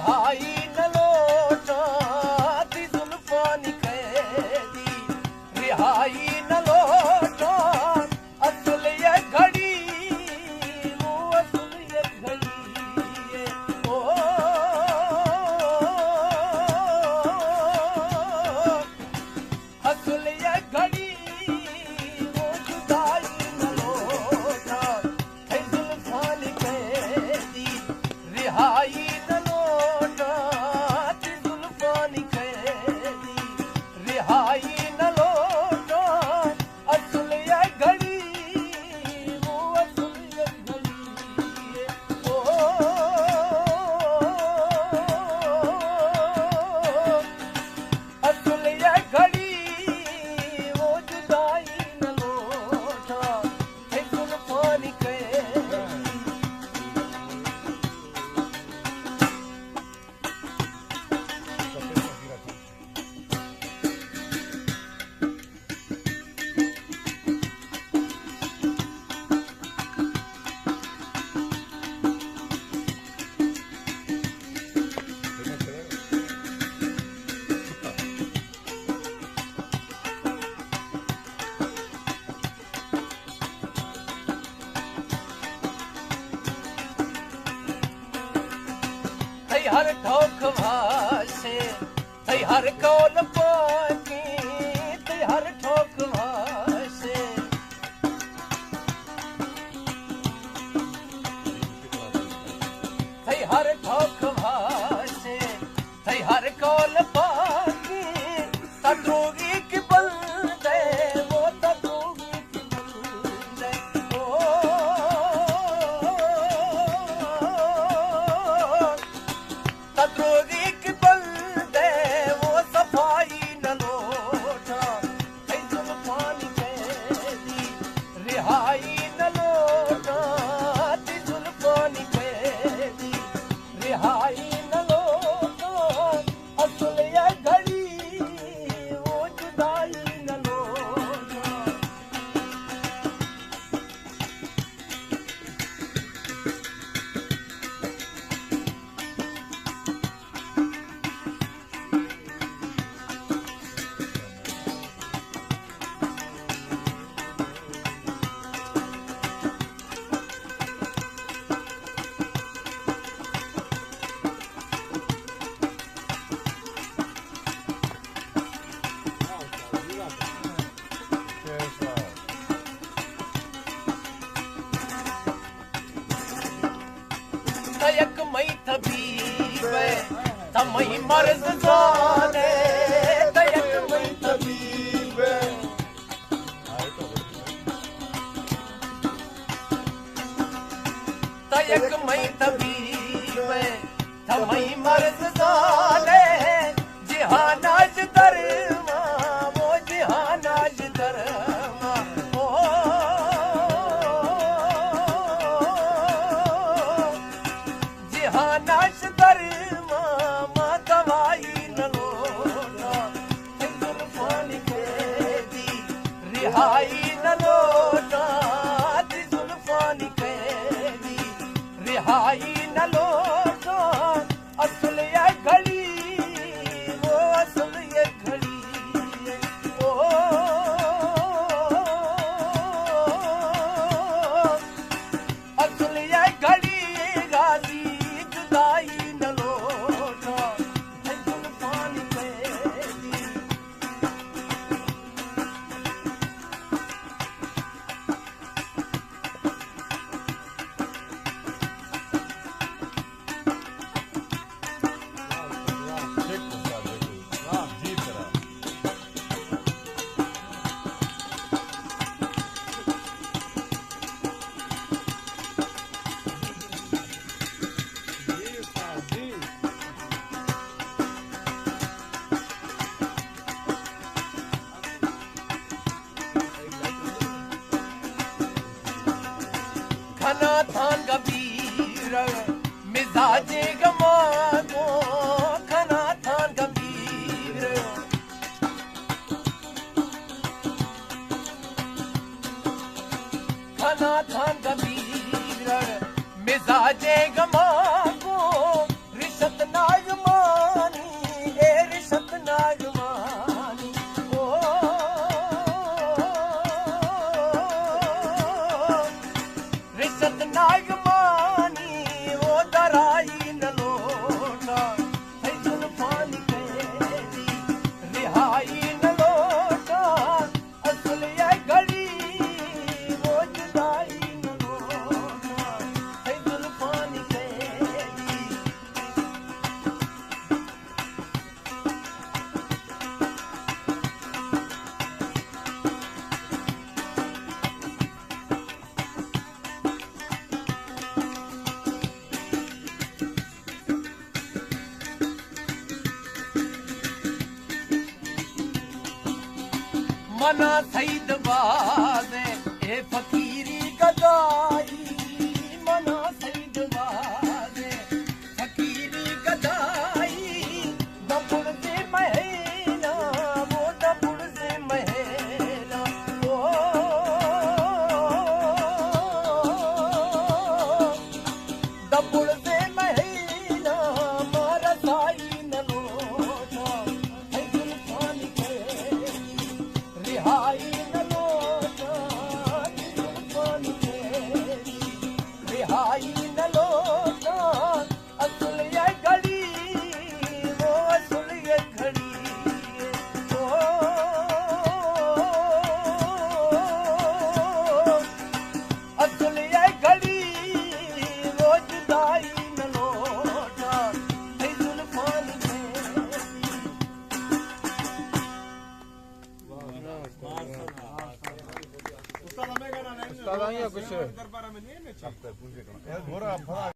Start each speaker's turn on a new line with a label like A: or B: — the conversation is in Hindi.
A: रिहाई न लोटा दी जुल्फानी कैदी रिहाई न लोटा असल ये घड़ी वो असल ये घड़ी ओ असल ये घड़ी वो जुदाई न लोटा है जुल्फानी कैदी रिहाई न लोटा दी जुल्फानी कैदी रिहाई न लोटा असल ये घड़ी वो असल ये घड़ी ओ असल ये घड़ी वो जुदाई न लोटा है जुल्फानी कैदी थई हर ठोक भाषे थई हर कौल पाकी थई हर ठोक भाषे थई हर ठोक भाषे थई हर कौल पाकी तद्रोगी की बंदे वो तद्रोगी की बंदे ओ तद्रोगी की बंदे वो सफाई न लोटा है जुल्फानी कैदी रिहाई न लोटा दी जुल्फानी कैदी रिहाई न लोटा असल ये घड़ी वो जुदाई न लोटा तयक मई तबीबे तमई मर्द जाने तयक मई तबीबे तयक मई तबीबे तमई मर्द जाने जिहानाज दरमा वो जिहानाज दरमा ओ जिहानाज दरमा मा दवाई न लोटा है जुल्फानी कैदी रिहाई न लोटा दी जुल्फानी कैदी रिहाई न लोटा असल ये घड़ी मना सईद बाज़े ए फकीरी गदाई मना सईद बाज़े फकीरी गदाई दबुड़ से महीना वो दबुड़ से महीना ओ दबुड़ से महीना मारा साई नलोटा है जुल्फान के रिहाई नलोटा जुल्फान के रिहाई नलोटा असल ये घड़ी वो असल ये घड़ी ओ असल ये घड़ी वो जुदाई नलोटा है जुल्फान के
B: उस्ताद हमें गाना नहीं उस्ताद आइए कुछ दरबार में नहीं है ना